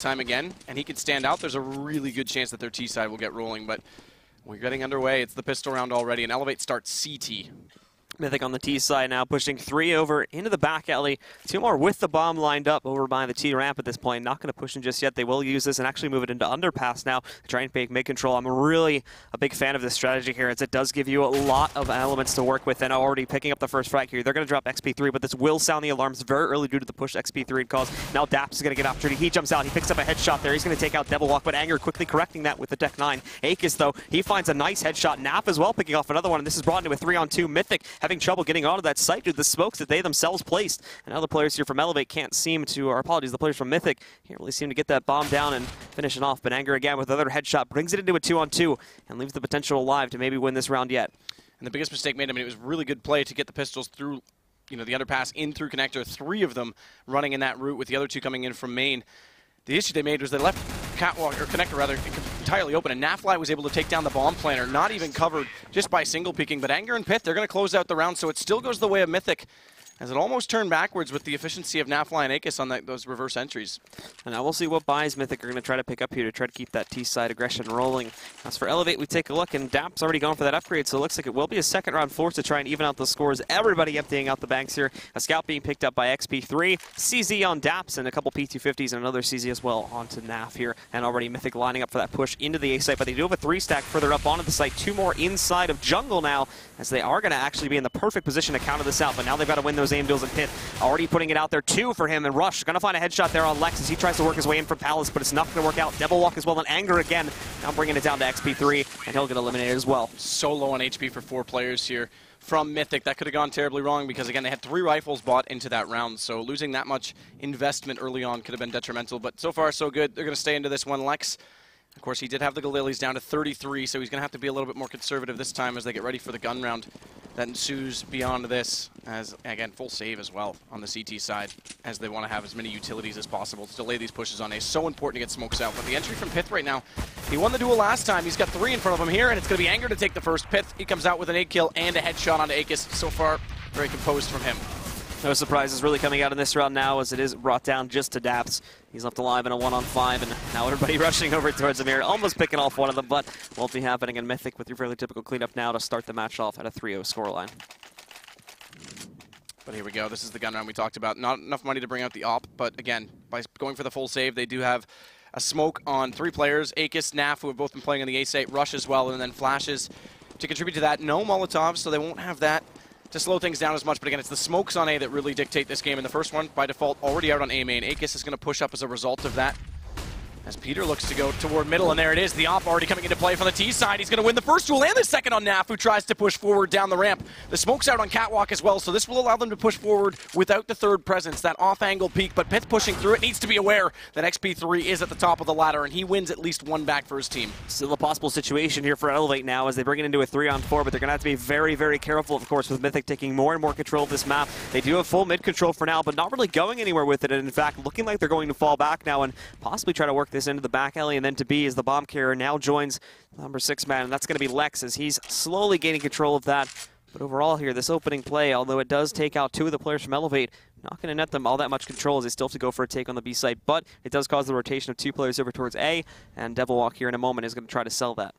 time again, and he can stand out, there's a really good chance that their T side will get rolling. But we're getting underway. It's the pistol round already, and eLevate starts CT. Mythic on the T side now, pushing 3 over into the back alley. 2 more with the bomb lined up over by the T ramp at this point. Not going to push him just yet. They will use this and actually move it into underpass now to try and make mid-control. I'm really a big fan of this strategy here, as it does give you a lot of elements to work with, and already picking up the first frag here. They're going to drop XP3, but this will sound the alarms very early due to the push XP3 calls. Now Daps is going to get opportunity. He jumps out. He picks up a headshot there. He's going to take out Devil Walk, but Anger quickly correcting that with the Deck 9. Akis, though, he finds a nice headshot. Nap as well picking off another one, and this is brought into a 3-on-2. Mythic having trouble getting onto that site due to the smokes that they themselves placed. And now the players here from eLevate can't seem to, or apologies, the players from Mythic can't really seem to get that bomb down and finish it off. But Anger again with another headshot brings it into a 2-on-2 and leaves the potential alive to maybe win this round yet. And the biggest mistake made, I mean, it was really good play to get the pistols through, you know, the underpass in through connector. 3 of them running in that route with the other 2 coming in from main. The issue they made was they left catwalk, or connector rather, entirely open, and Nafly was able to take down the bomb planner, not even covered just by single peeking. But Anger and Pith, they're going to close out the round, so it still goes the way of Mythic, as it almost turned backwards with the efficiency of Nafly and Akis on those reverse entries. And now we'll see what buys Mythic are going to try to pick up here to try to keep that T-side aggression rolling. As for eLevate, we take a look, and Dap's already going for that upgrade, so it looks like it will be a second round force to try and even out the scores. Everybody emptying out the banks here. A scout being picked up by XP3, CZ on Daps, and a couple P250s and another CZ as well onto Naf here. And already Mythic lining up for that push into the A site, but they do have a 3-stack further up onto the site. 2 more inside of jungle now, as they are going to actually be in the perfect position to counter this out, but now they've got to win those aim deals and Pith. Already putting it out there, 2 for him, and Rush going to find a headshot there on Lex as he tries to work his way in from Palace, but it's not going to work out. Devil Walk as well, and Anger again, now bringing it down to XP3, and he'll get eliminated as well. So low on HP for 4 players here from Mythic. That could have gone terribly wrong because, again, they had 3 rifles bought into that round, so losing that much investment early on could have been detrimental, but so far so good. They're going to stay into this one. Lex, of course, he did have the Galili's down to 33, so he's going to have to be a little bit more conservative this time as they get ready for the gun round that ensues beyond this, as, again, full save as well on the CT side, as they want to have as many utilities as possible to delay these pushes on A. So important to get smokes out. But the entry from Pith right now, he won the duel last time. He's got 3 in front of him here, and it's going to be Anger to take the first. Pith, he comes out with an 8 kill and a headshot onto Akis. So far, very composed from him. No surprises really coming out in this round now, as it is brought down just to Daps. He's left alive in a 1-on-5, and now everybody rushing over towards him here, almost picking off one of them, but won't be happening in Mythic with your fairly typical cleanup now to start the match off at a 3-0 scoreline. But here we go. This is the gun round we talked about. Not enough money to bring out the op, but again, by going for the full save, they do have a smoke on 3 players. Akis, Naf, who have both been playing on the A site, Rush as well, and then flashes to contribute to that. No Molotovs, so they won't have that to slow things down as much, but again, it's the smokes on A that really dictate this game. In the first one, by default, already out on A main. Akis is going to push up as a result of that, as Peter looks to go toward middle, and there it is. The op already coming into play from the T side. He's going to win the first duel and the second on Naf, who tries to push forward down the ramp. The smoke's out on Catwalk as well, so this will allow them to push forward without the third presence, that off-angle peek. But Pith pushing through it needs to be aware that XP3 is at the top of the ladder, and he wins at least 1 back for his team. Still a possible situation here for eLevate now as they bring it into a 3-on-4, but they're going to have to be very, very careful, of course, with Mythic taking more and more control of this map. They do have full mid control for now, but not really going anywhere with it, and in fact, looking like they're going to fall back now and possibly try to work this into the back alley. And then to be as the bomb carrier now joins number 6 man, and that's going to be Lex as he's slowly gaining control of that. But overall here, this opening play, although it does take out 2 of the players from eLevate, not going to net them all that much control as they still have to go for a take on the B site, but it does cause the rotation of 2 players over towards A, and Devil Walk here in a moment is going to try to sell that.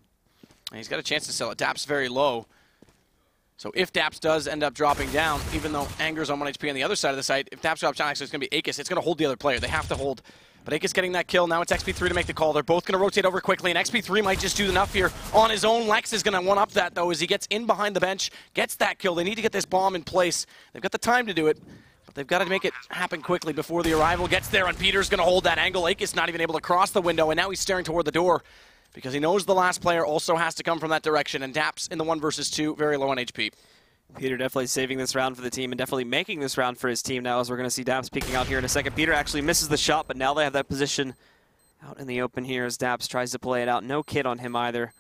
And he's got a chance to sell it. Daps very low. So if Daps does end up dropping down, even though Anger's on 1 HP on the other side of the site, if Daps drops down, actually it's going to be Akis. It's going to hold the other player. They have to hold. But Akis getting that kill. Now it's XP3 to make the call. They're both going to rotate over quickly, and XP3 might just do enough here on his own. Lex is going to one-up that, though, as he gets in behind the bench, gets that kill. They need to get this bomb in place. They've got the time to do it, but they've got to make it happen quickly before the arrival gets there, and Peter's going to hold that angle. Akis not even able to cross the window, and now he's staring toward the door because he knows the last player also has to come from that direction, and Daps in the 1 versus 2, very low on HP. Peter definitely saving this round for the team and definitely making this round for his team now, as we're going to see Daps peeking out here in a second. Peter actually misses the shot, but now they have that position out in the open here as Daps tries to play it out. No kit on him either.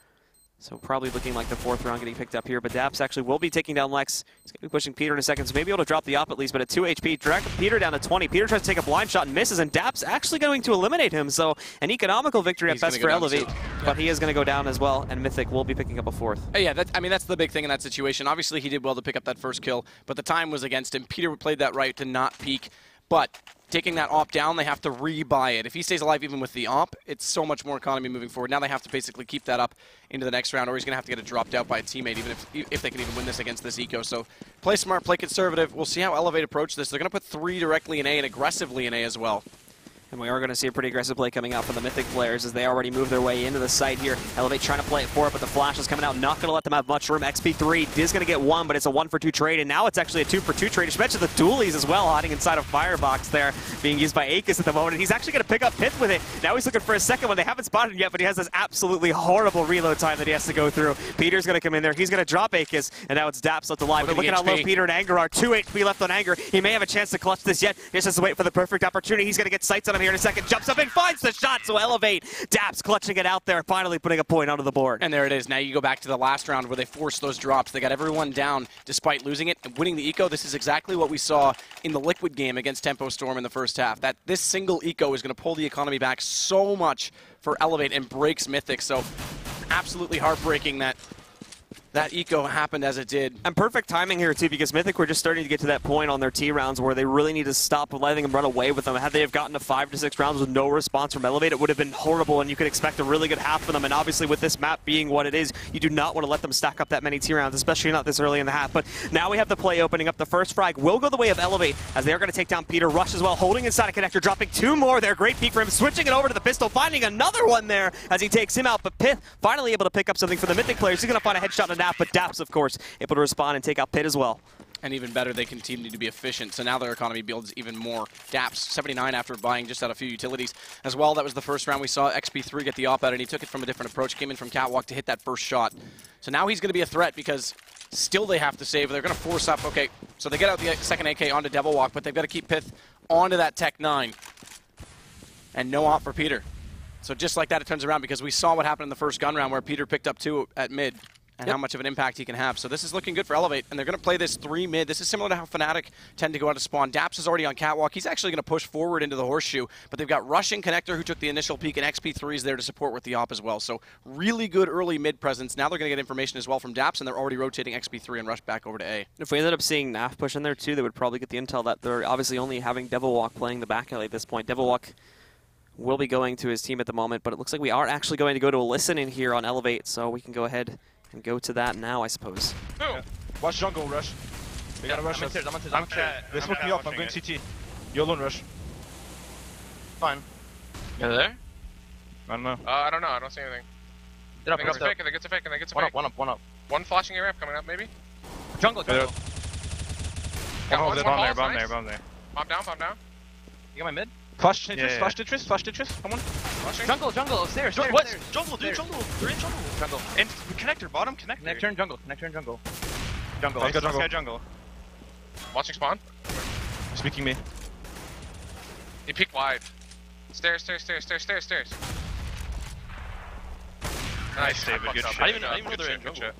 So probably looking like the 4th round getting picked up here, but Daps actually will be taking down Lex. He's going to be pushing Peter in a second, so maybe able to drop the op at least, but at 2 HP, direct Peter down to 20. Peter tries to take a blind shot and misses, and Daps actually going to eliminate him, so an economical victory at best for eLevate, but he is going to go down as well, and Mythic will be picking up a 4th. Yeah, I mean, that's the big thing in that situation. Obviously, he did well to pick up that first kill, but the time was against him. Peter played that right to not peek, but taking that op down, they have to rebuy it. If he stays alive even with the op, it's so much more economy moving forward. Now they have to basically keep that up into the next round, or he's going to have to get it dropped out by a teammate, even if they can even win this against this eco. So play smart, play conservative. We'll see how eLevate approach this. They're going to put 3 directly in A and aggressively in A as well. And we are going to see a pretty aggressive play coming out from the Mythic players as they already move their way into the site here. eLevate trying to play it for it, but the flash is coming out, not going to let them have much room. XP3 is going to get 1, but it's a 1-for-2 trade, and now it's actually a 2-for-2 trade. Just mentioned the dualies as well, hiding inside of Firebox there, being used by Aegis at the moment, and he's actually going to pick up Pith with it. Now he's looking for a second one. They haven't spotted him yet, but he has this absolutely horrible reload time that he has to go through. Peter's going to come in there. He's going to drop Aegis, and now it's Daps left alive. But look at how low Peter and Anger are. 2 HP left on Anger. He may have a chance to clutch this yet. He just has to wait for the perfect opportunity. He's going to get sights on him here in a second. Jumps up and finds the shot, so eLevate. Daps clutching it out there, finally putting a point onto the board. And there it is. Now you go back to the last round where they forced those drops. They got everyone down despite losing it and winning the eco. This is exactly what we saw in the Liquid game against Tempo Storm in the first half. That this single eco is going to pull the economy back so much for eLevate and breaks Mythic. So absolutely heartbreaking that eco happened as it did. And perfect timing here, too, because Mythic were just starting to get to that point on their T rounds where they really need to stop letting them run away with them. Had they have gotten to 5 to 6 rounds with no response from eLevate, it would have been horrible, and you could expect a really good half from them. And obviously, with this map being what it is, you do not want to let them stack up that many T rounds, especially not this early in the half. But now we have the play opening up. The first frag will go the way of eLevate, as they are going to take down Peter. Rush as well, holding inside a connector, dropping 2 more there. Great peek for him, switching it over to the pistol, finding another one there as he takes him out. But Pith finally able to pick up something for the Mythic players. He's going to find a headshot on Nap, but Daps, of course, able to respond and take out Pit as well. And even better, they continue to be efficient, so now their economy builds even more. Daps, 79 after buying just out a few utilities as well. That was the first round we saw XP3 get the op out, and he took it from a different approach, came in from Catwalk to hit that first shot. So now he's going to be a threat because still they have to save. They're going to force up. Okay, so they get out the second AK onto Devil Walk, but they've got to keep Pith onto that Tech 9. And no op for Peter. So just like that, it turns around because we saw what happened in the first gun round where Peter picked up 2 at mid. And how much of an impact he can have. So this is looking good for eLevate, and they're going to play this 3 mid. This is similar to how Fnatic tend to go out of spawn. Daps is already on Catwalk. He's actually going to push forward into the Horseshoe, but they've got Rush and Connector who took the initial peek, and XP3 is there to support with the op as well. So really good early mid presence. Now they're going to get information as well from Daps, and they're already rotating XP3 and Rush back over to A. If we ended up seeing Naf push in there too, they would probably get the intel that they're obviously only having Devil Walk playing the back alley at this point. Devil Walk will be going to his team at the moment, but it looks like we are actually going to go to a listen in here on eLevate, so we can go ahead and go to that now, I suppose. Yeah. Watch jungle, Rush. We gotta rush us. I'm cat. They smoke me off, I'm going CT. You alone, Rush. Fine. You're there? I don't know. I don't know. I don't see anything. Get up, They get a fake, and they get a fake, and they get a fake. One up. One flashing ramp coming up, maybe? Jungle. Got one, Bomb there. Pop down. You got my mid? Flash Tetris, come on. Flashing. Jungle, stairs. What? Stairs. Jungle, dude, jungle. They're in jungle. Jungle. And connector, bottom connector. Connector and jungle. Jungle. Let's go jungle. Watching spawn. Speaking me. He peeked wide. Stairs. Nice, David, good shit. I didn't even know they're in jungle.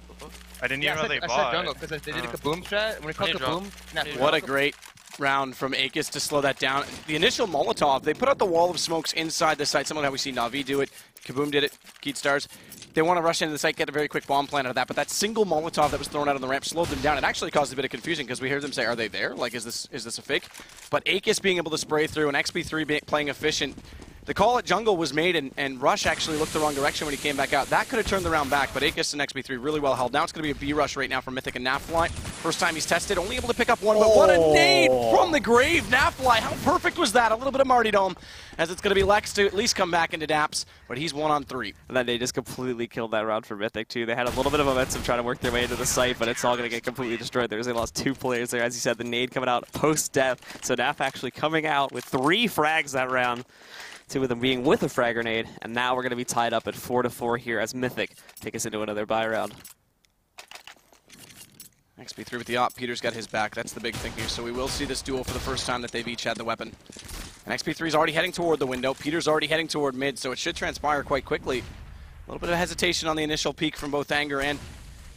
I didn't even know they bought. I said jungle because they did a kaboom strat. When it called kaboom, What a great round from Aegis to slow that down. The initial Molotov, they put out the wall of smokes inside the site, similar to how we see Na'Vi do it. Kaboom did it, Keat Stars. They want to rush into the site, get a very quick bomb plan out of that, but that single Molotov that was thrown out on the ramp slowed them down. It actually caused a bit of confusion because we heard them say, are they there? Like, is this a fake? But Aegis being able to spray through and XP3 playing efficient. The call at jungle was made, and Rush actually looked the wrong direction when he came back out. That could have turned the round back, but Aegis and XP3 really well held. Now it's going to be a B rush right now from Mythic and Nafly. First time he's tested, only able to pick up 1, but what a nade from the grave. Nafly, how perfect was that? A little bit of martyrdom, as it's going to be Lex to at least come back into Daps, but he's 1 on 3. And then they just completely killed that round for Mythic too. They had a little bit of momentum trying to work their way into the site, but it's all going to get completely destroyed. They lost 2 players there. As you said, the nade coming out post-death. So Naf actually coming out with 3 frags that round. 2 of them being with a frag grenade, and now we're going to be tied up at 4-4 here as Mythic take us into another buy round. XP3 with the op, Peter's got his back. That's the big thing here. So we will see this duel for the first time that they've each had the weapon. And XP3's already heading toward the window. Peter's already heading toward mid, so it should transpire quite quickly. A little bit of hesitation on the initial peak from both Anger and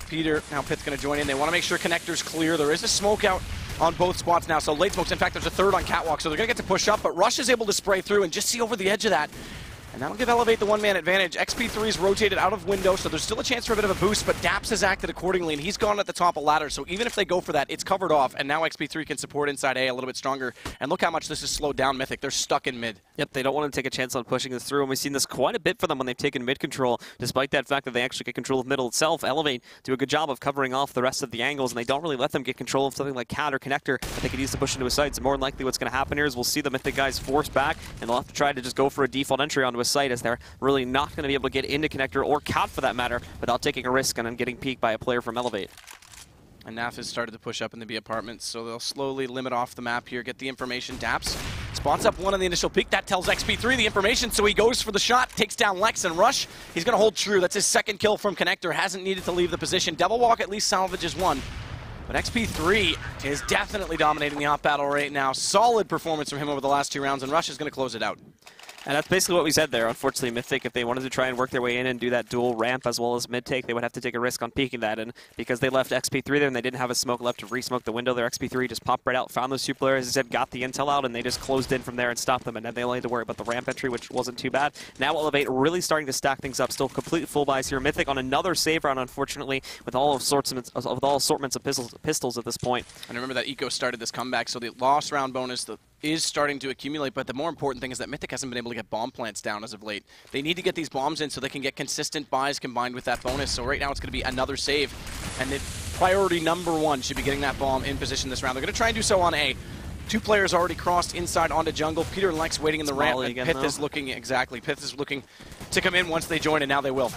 Peter. Now Pith's going to join in. They want to make sure connector's clear. There is a smoke out on both spots now, so late smokes. In fact, there's a third on Catwalk, so they're going to get to push up, but Rush is able to spray through and just see over the edge of that. And that'll give eLevate the one-man advantage. XP3's rotated out of window, so there's still a chance for a bit of a boost, but Daps has acted accordingly, and he's gone at the top of ladder, so even if they go for that, it's covered off, and now XP3 can support inside A a little bit stronger. And look how much this has slowed down Mythic. They're stuck in mid. Yep, they don't want to take a chance on pushing this through, and we've seen this quite a bit for them when they've taken mid control, despite that fact that they actually get control of middle itself. eLevate do a good job of covering off the rest of the angles, and they don't really let them get control of something like Cat or Connector that they could use to push into a site. So more than likely what's going to happen here is we'll see the Mythic guys force back, and they'll have to try to just go for a default entry onto a site, as they're really not going to be able to get into Connector or Cat for that matter without taking a risk and then getting peeked by a player from eLevate. And NAF has started to push up in the B apartments, so they'll slowly limit off the map here, get the information. Daps spots up one on the initial peek. That tells XP3 the information, so he goes for the shot, takes down Lex and Rush. He's going to hold true. That's his second kill from Connector. Hasn't needed to leave the position. Devilwalk at least salvages one. But XP3 is definitely dominating the op battle right now. Solid performance from him over the last 2 rounds, and Rush is going to close it out. And that's basically what we said there. Unfortunately, Mythic, if they wanted to try and work their way in and do that dual ramp as well as mid-take, they would have to take a risk on peeking that. And because they left XP3 there and they didn't have a smoke left to re-smoke the window, their XP3 just popped right out, found those 2 players, as I said, got the intel out, and they just closed in from there and stopped them. And then they only had to worry about the ramp entry, which wasn't too bad. Now eLevate really starting to stack things up. Still complete full buys here. Mythic on another save round, unfortunately, with all assortments of pistols at this point. And remember that Eco started this comeback, so the lost round bonus is starting to accumulate, but the more important thing is that Mythic hasn't been able to get bomb plants down as of late. They need to get these bombs in so they can get consistent buys combined with that bonus. So right now it's going to be another save, and the priority #1 should be getting that bomb in position this round. They're going to try and do so on A. 2 players already crossed inside onto jungle. Peter and Lex waiting in the ramp, and Pith is looking to come in once they join, and now they will.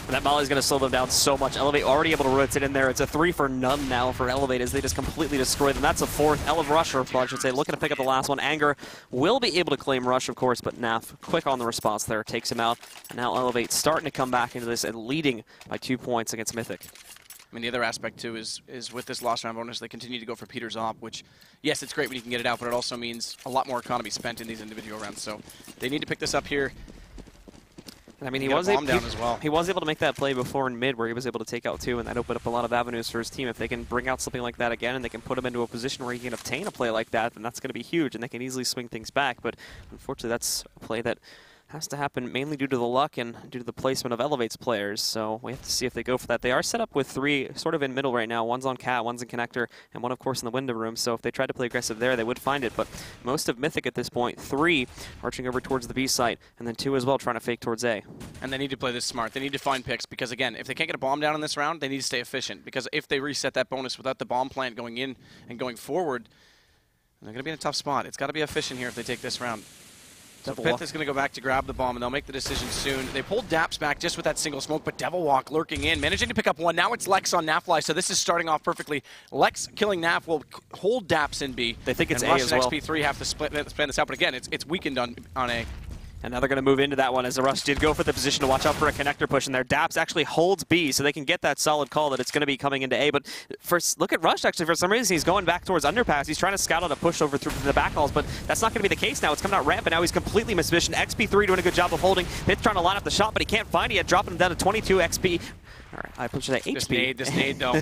And that Molly's going to slow them down so much. eLevate already able to rotate in there. It's a 3 for none now for eLevate as they just completely destroy them. That's a 4th. Rush, I should say, looking to pick up the last one. Anger will be able to claim Rush, of course, but NAF quick on the response there, takes him out. And now eLevate starting to come back into this and leading by 2 points against Mythic. I mean, the other aspect, too, is with this lost round bonus, they continue to go for Peter's op, which, yes, it's great when you can get it out, but it also means a lot more economy spent in these individual rounds. So they need to pick this up here. I mean, he was able to make that play before in mid where he was able to take out 2, and that opened up a lot of avenues for his team. If they can bring out something like that again and they can put him into a position where he can obtain a play like that, then that's going to be huge, and they can easily swing things back. But unfortunately, that's a play that has to happen mainly due to the luck and due to the placement of eLevate's players. So we have to see if they go for that. They are set up with 3 sort of in middle right now. One's on Cat, one's in Connector, and one, of course, in the window room. So if they tried to play aggressive there, they would find it. But most of Mythic at this point, 3 arching over towards the B site, and then 2 as well trying to fake towards A. And they need to play this smart. They need to find picks because, again, if they can't get a bomb down in this round, they need to stay efficient. Because if they reset that bonus without the bomb plant going in and going forward, they're going to be in a tough spot. It's got to be efficient here if they take this round. So Pith is going to go back to grab the bomb, and they'll make the decision soon. They pulled Daps back just with that single smoke, but Devilwalk lurking in, managing to pick up 1. Now it's Lex on Nafly, so this is starting off perfectly. Lex killing Naf will hold Daps in B. They think it's and A Rush as and well. XP3 have to split this out, but again, it's weakened on A. And now they're going to move into that one as the Rush did go for the position to watch out for a Connector push in there. Daps actually holds B, so they can get that solid call that it's going to be coming into A. But first, look at Rush, actually. For some reason, he's going back towards underpass. He's trying to scout out a push over through the back halls, but that's not going to be the case now. It's coming out ramp, and now he's completely mispositioned. XP3 doing a good job of holding. Pith trying to line up the shot, but he can't find it yet, dropping him down to 22 XP. All right, I punched that HP. This nade, though.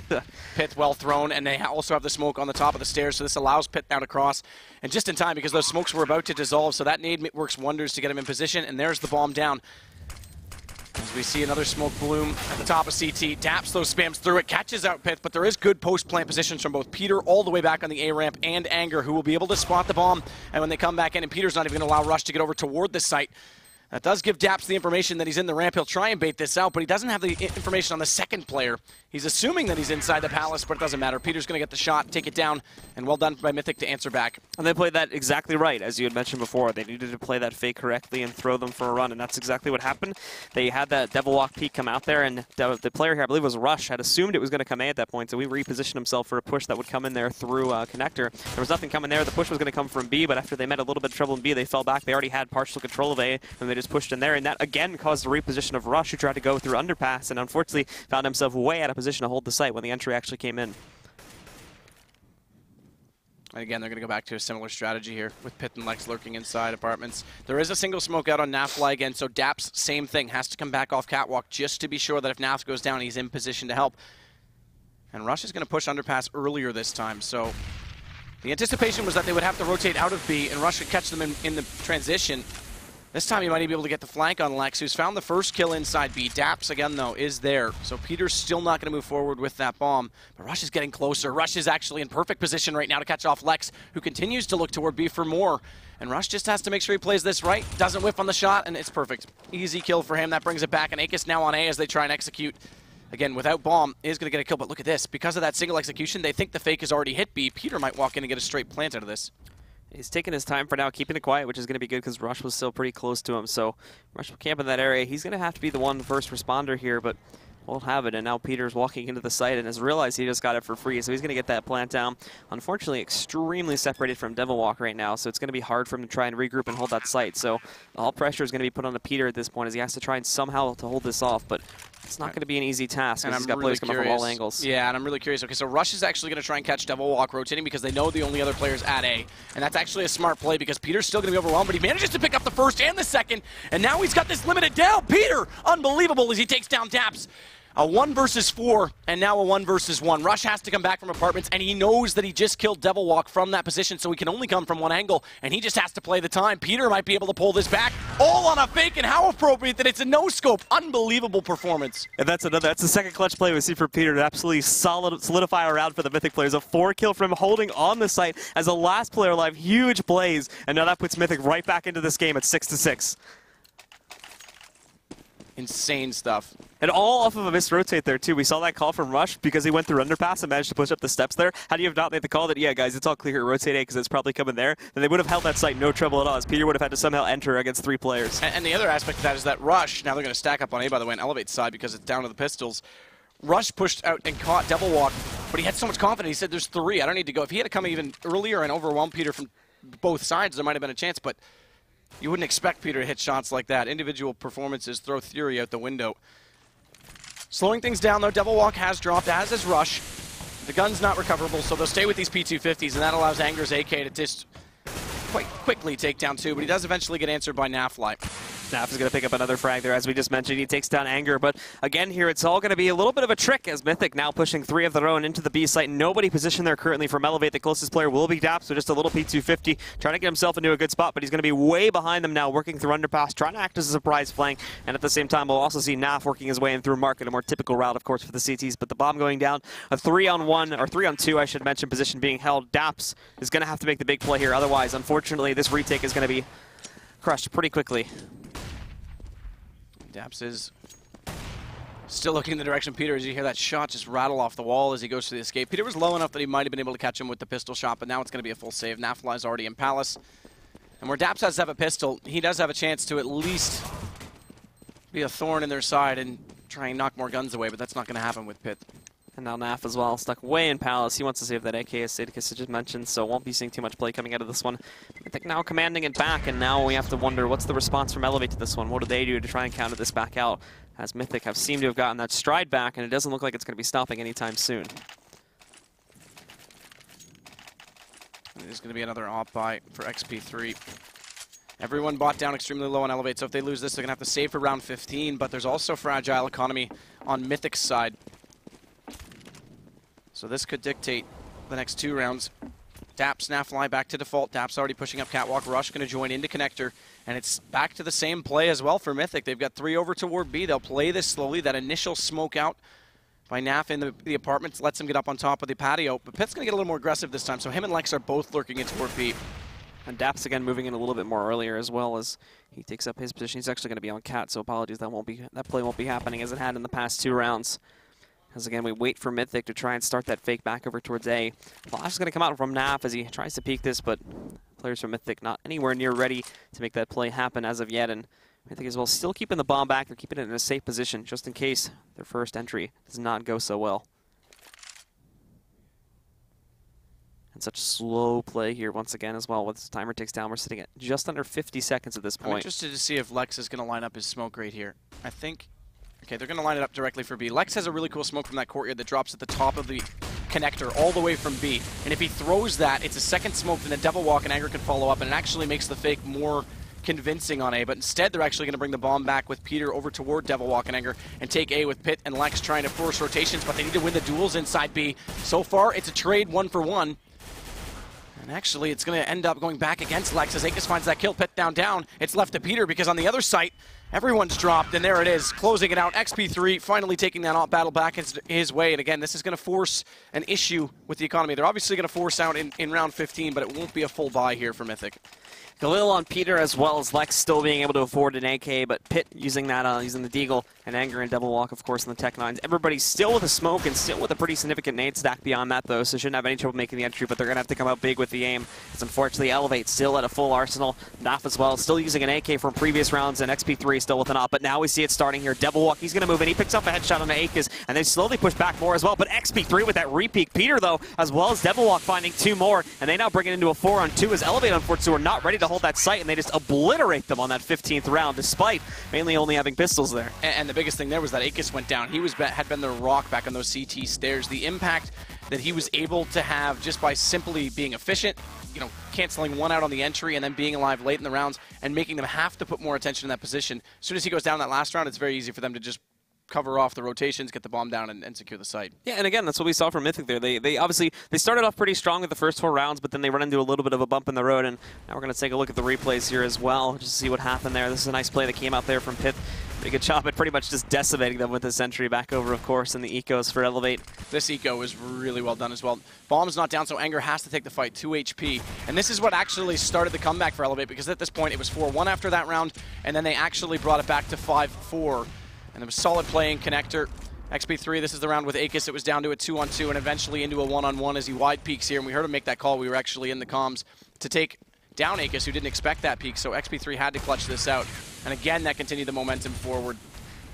Pith well thrown, and they also have the smoke on the top of the stairs, so this allows Pith now to cross. And just in time, because those smokes were about to dissolve, so that nade works wonders to get him in position, and there's the bomb down. As we see another smoke bloom at the top of CT, Daps those spams through it, catches out Pith, but there is good post-plant positions from both Peter all the way back on the A ramp and Anger, who will be able to spot the bomb. And when they come back in, and Peter's not even going to allow Rush to get over toward the site, that does give Daps the information that he's in the ramp. He'll try and bait this out, but he doesn't have the information on the second player. He's assuming that he's inside the palace, but it doesn't matter. Peter's going to get the shot, take it down, and well done by Mythic to answer back. And they played that exactly right, as you had mentioned before. They needed to play that fake correctly and throw them for a run, and that's exactly what happened. They had that Devilwalk peek come out there, and the player here, I believe it was Rush, had assumed it was going to come A at that point, so he repositioned himself for a push that would come in there through Connector. There was nothing coming there. The push was going to come from B, but after they met a little bit of trouble in B, they fell back. They already had partial control of A, and they just pushed in there, and that again caused a reposition of Rush, who tried to go through underpass, and unfortunately found himself way out of position to hold the site when the entry actually came in. And again, they're going to go back to a similar strategy here with Pith and Lex lurking inside apartments. There is a single smoke out on Nafly again, so Daps, same thing, has to come back off catwalk just to be sure that if Naf goes down, he's in position to help. And Rush is going to push underpass earlier this time, so the anticipation was that they would have to rotate out of B and Rush would catch them in the transition. This time he might be able to get the flank on Lex, who's found the first kill inside B. Daps, again, though, is there. So Peter's still not going to move forward with that bomb. But Rush is getting closer. Rush is actually in perfect position right now to catch off Lex, who continues to look toward B for more. And Rush just has to make sure he plays this right. Doesn't whiff on the shot, and it's perfect. Easy kill for him. That brings it back. And Akis now on A as they try and execute. Again, without bomb, is going to get a kill. But look at this. Because of that single execution, they think the fake has already hit B. Peter might walk in and get a straight plant out of this. He's taking his time for now, keeping it quiet, which is going to be good because Rush was still pretty close to him. So Rush will camp in that area. He's going to have to be the one first responder here, but won't have it. And now Peter's walking into the site and has realized he just got it for free, so he's going to get that plant down. Unfortunately, extremely separated from Devilwalk right now, so it's going to be hard for him to try and regroup and hold that site. So all pressure is going to be put on to Peter at this point as he has to try and somehow to hold this off, but it's not going to be an easy task because he's got players coming from all angles. Yeah, and I'm really curious. Okay, so Rush is actually going to try and catch Devilwalk rotating because they know the only other player's at A. And that's actually a smart play because Peter's still going to be overwhelmed, but he manages to pick up the first and the second. And now he's got this limited down. Peter, unbelievable as he takes down Daps. A 1 versus 4, and now a 1 versus 1. Rush has to come back from apartments, and he knows that he just killed Devilwalk from that position, so he can only come from one angle, and he just has to play the time. Peter might be able to pull this back, all on a fake, and how appropriate that it's a no-scope. Unbelievable performance. And that's the second clutch play we see for Peter to absolutely solidify a round for the Mythic players. A 4 kill from holding on the site as the last player alive. Huge plays, and now that puts Mythic right back into this game at 6-6. Insane stuff. And all off of a missed rotate there, too. We saw that call from Rush because he went through underpass and managed to push up the steps there. Had you have not made the call that, yeah, guys, it's all clear here, rotate A because it's probably coming there, then they would have held that site no trouble at all, as Peter would have had to somehow enter against 3 players. And the other aspect of that is that Rush, now they're going to stack up on A, by the way, and eLevate side because it's down to the pistols. Rush pushed out and caught Devilwalk, but he had so much confidence. He said, there's 3. I don't need to go. If he had come even earlier and overwhelmed Peter from both sides, there might have been a chance, but you wouldn't expect Peter to hit shots like that. Individual performances throw theory out the window. Slowing things down, though, Devilwalk has dropped, as is Rush. The gun's not recoverable, so they'll stay with these P250s, and that allows Anger's AK to just quite quickly take down 2, but he does eventually get answered by Nafly. Naf is going to pick up another frag there, as we just mentioned. He takes down Anger, but again here, it's all going to be a little bit of a trick as Mythic now pushing 3 of their own into the B site. Nobody positioned there currently from eLevate. The closest player will be Daps, so just a little P250, trying to get himself into a good spot, but he's going to be way behind them now, working through underpass, trying to act as a surprise flank, and at the same time, we'll also see Naf working his way in through Market, a more typical route, of course, for the CTs, but the bomb going down, a 3-on-1, or 3-on-2, I should mention, position being held. Daps is going to have to make the big play here, otherwise, unfortunately, this retake is going to be crushed pretty quickly. Daps is still looking in the direction of Peter as you hear that shot just rattle off the wall as he goes to the escape. Peter was low enough that he might have been able to catch him with the pistol shot, but now it's going to be a full save. Nafly's already in Palace. And where Daps has to have a pistol, he does have a chance to at least be a thorn in their side and try and knock more guns away, but that's not going to happen with Pit. And now Naf as well, stuck way in Palace. He wants to save that AK, as Sadicus just mentioned, so won't be seeing too much play coming out of this one. I think now commanding it back, and now we have to wonder what's the response from eLevate to this one. What do they do to try and counter this back out? As Mythic have seemed to have gotten that stride back, and it doesn't look like it's going to be stopping anytime soon. There's going to be another op buy for XP3. Everyone bought down extremely low on eLevate, so if they lose this, they're going to have to save for round 15, but there's also fragile economy on Mythic's side. So this could dictate the next 2 rounds. Daps, Nafly back to default. Daps already pushing up Catwalk. Rush going to join into Connector. And it's back to the same play as well for Mythic. They've got 3 over toward B. They'll play this slowly. That initial smoke out by Naf in the apartments lets him get up on top of the patio. But Pitt's going to get a little more aggressive this time. So him and Lex are both lurking in toward B. And Daps again moving in a little bit more earlier as well as he takes up his position. He's actually going to be on Cat, so apologies. That play won't be happening as it had in the past 2 rounds. As again, we wait for Mythic to try and start that fake back over towards A. Flash is going to come out from Naf as he tries to peek this, but players from Mythic not anywhere near ready to make that play happen as of yet. And Mythic as well still keeping the bomb back. They're keeping it in a safe position just in case their first entry does not go so well. And such slow play here once again as well. Once the timer ticks down, we're sitting at just under 50 seconds at this point. I'm interested to see if Lex is going to line up his smoke right here. I think... Okay, they're going to line it up directly for B. Lex has a really cool smoke from that courtyard that drops at the top of the connector all the way from B. And if he throws that, it's a second smoke, then a Devilwalk and Anger can follow up, and it actually makes the fake more convincing on A. But instead, they're actually going to bring the bomb back with Peter over toward Devilwalk and Anger and take A with Pit and Lex trying to force rotations, but they need to win the duels inside B. So far, it's a trade 1-for-1. And actually, it's going to end up going back against Lex as Akis finds that kill, pit down. It's left to Peter because on the other site, everyone's dropped, and there it is, closing it out. XP3 finally taking that battle back his way. And again, this is going to force an issue with the economy. They're obviously going to force out in round 15, but it won't be a full buy here for Mythic. Galil on Peter as well as Lex still being able to afford an AK, but Pitt using that, using the Deagle, and Anger and Double Walk, of course, in the Tech 9s. Everybody's still with a smoke and still with a pretty significant nade stack beyond that, though, so shouldn't have any trouble making the entry, but they're going to have to come out big with the aim. It's unfortunately eLevate still at a full arsenal. Naf as well, still using an AK from previous rounds, and XP3 still with an op, but now we see it starting here. Double Walk, he's going to move in. He picks up a headshot on the Akis, and they slowly push back more as well, but XP3 with that repeat. Peter, though, as well as Double Walk finding 2 more, and they now bring it into a 4-on-2 as eLevate, unfortunately, were not ready to hold that site, and they just obliterate them on that 15th round, despite mainly only having pistols there. And the biggest thing there was that Akis went down. He had been the rock back on those CT stairs. The impact that he was able to have just by simply being efficient, you know, canceling one out on the entry and then being alive late in the rounds and making them have to put more attention in that position. As soon as he goes down that last round, it's very easy for them to just cover off the rotations, get the bomb down, and secure the site. Yeah, and again, that's what we saw from Mythic there. They obviously, they started off pretty strong with the first 4 rounds, but then they run into a little bit of a bump in the road, and now we're going to take a look at the replays here as well, just to see what happened there. This is a nice play that came out there from Pith. Pretty good job at pretty much just decimating them with this entry back over, of course, and the ecos for eLevate. This eco is really well done as well. Bomb's not down, so Anger has to take the fight, 2 HP. And this is what actually started the comeback for eLevate, because at this point it was 4-1 after that round, and then they actually brought it back to 5-4. And it was solid play in connector. XP3, this is the round with Akis. It was down to a 2-on-2 and eventually into a 1-on-1 as he wide peeks here. And we heard him make that call. We were actually in the comms to take down Akis, who didn't expect that peek. So XP3 had to clutch this out. And again, that continued the momentum forward.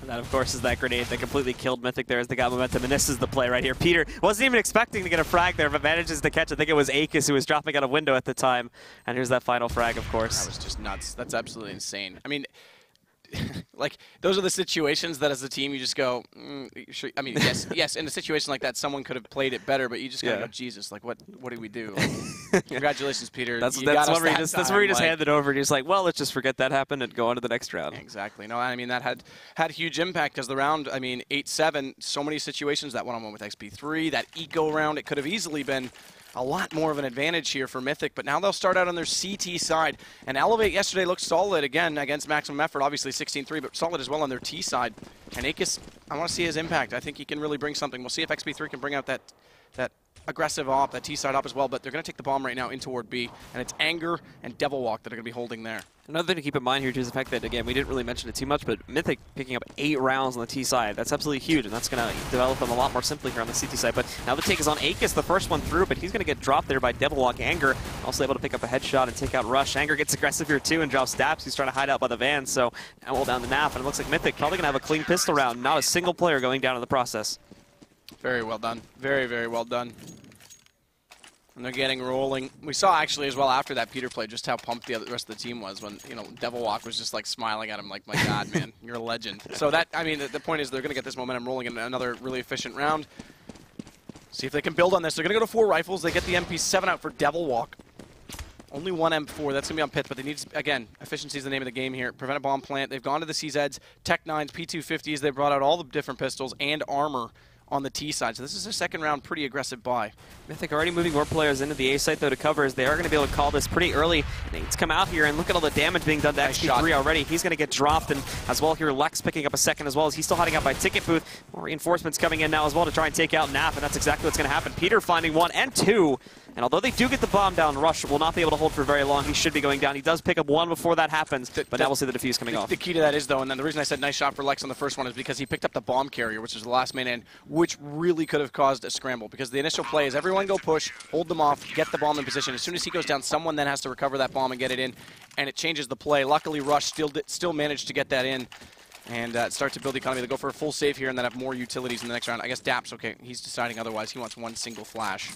And that, of course, is that grenade that completely killed Mythic there as they got momentum. And this is the play right here. Peter wasn't even expecting to get a frag there, but manages to catch. I think it was Akis who was dropping out a window at the time. And here's that final frag, of course. That was just nuts. That's absolutely insane. I mean, like, those are the situations that as a team you just go, sure. I mean, yes, in a situation like that, someone could have played it better, but you just gotta go, Jesus, like, what do we do? Like, congratulations, Peter. That's where you just hand it over and you're just like, well, let's just forget that happened and go on to the next round. Exactly. No, I mean, that had huge impact because the round, I mean, 8-7, so many situations, that one-on-one with XP3, that eco round, it could have easily been a lot more of an advantage here for Mythic, but now they'll start out on their CT side. And eLevate yesterday looked solid again against Maximum Effort, obviously 16-3, but solid as well on their T side. And Akis, I want to see his impact. I think he can really bring something. We'll see if XP3 can bring out that aggressive op, that T side op as well, but they're going to take the bomb right now in toward B, and it's Anger and Devil Walk that are going to be holding there. Another thing to keep in mind here too is the fact that, again, we didn't really mention it too much, but Mythic picking up 8 rounds on the T side. That's absolutely huge, and that's going to develop them a lot more simply here on the CT side. But now the take is on Akis, the first one through, but he's going to get dropped there by Devil Walk. Anger also able to pick up a headshot and take out Rush. Anger gets aggressive here too and drops Daps. He's trying to hide out by the van, so now all down the Naf, and it looks like Mythic probably going to have a clean pistol round. Not a single player going down in the process. Very well done. Very, very well done. And they're getting rolling. We saw actually as well after that Peter play just how pumped the rest of the team was when, you know, Devil Walk was just like smiling at him like, my God, man, you're a legend. So that, I mean, the point is they're going to get this momentum rolling in another really efficient round. See if they can build on this. They're going to go to 4 rifles. They get the MP7 out for Devil Walk. Only 1 M4. That's going to be on Pith, but they need, again, efficiency is the name of the game here. Prevent a bomb plant. They've gone to the CZs, Tech 9s, P250s. They brought out all the different pistols and armor on the T side. So this is a second round pretty aggressive buy. Mythic already moving more players into the A site though to cover, as they are going to be able to call this pretty early. Nate's come out here and look at all the damage being done to XP3 already. He's going to get dropped, and as well here Lex picking up a second as well as he's still hiding out by Ticket Booth. More reinforcements coming in now as well to try and take out Naf, and that's exactly what's going to happen. Peter finding 1 and 2. And although they do get the bomb down, Rush will not be able to hold for very long. He should be going down. He does pick up 1 before that happens, but now we'll see the defuse coming off. The key to that is, though, and then the reason I said nice shot for Lex on the first one is because he picked up the bomb carrier, which is the last man in, which really could have caused a scramble. Because the initial play is everyone go push, hold them off, get the bomb in position. As soon as he goes down, someone then has to recover that bomb and get it in, and it changes the play. Luckily, Rush still managed to get that in and start to build the economy. They go for a full save here and then have more utilities in the next round. I guess Daps, okay, he's deciding otherwise. He wants 1 single flash.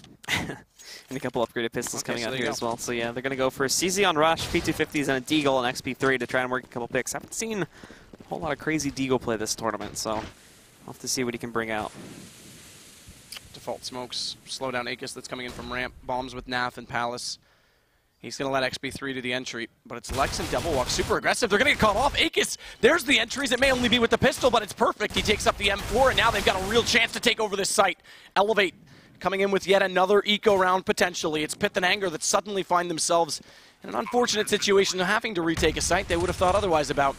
And a couple upgraded pistols coming out here as well. So yeah, they're going to go for a CZ on Rush, P250s, and a Deagle and XP3 to try and work a couple picks. I haven't seen a whole lot of crazy Deagle play this tournament, so I'll have to see what he can bring out. Default smokes, slow down Akis that's coming in from ramp. Bombs with Naf and Palace. He's going to let XP3 do the entry, but it's Lex and Devil Walk. Super aggressive. They're going to get caught off. Akis, there's the entries. It may only be with the pistol, but it's perfect. He takes up the M4, and now they've got a real chance to take over this site. eLevate coming in with yet another eco round potentially. It's Pith and Anger that suddenly find themselves in an unfortunate situation of having to retake a site they would have thought otherwise about.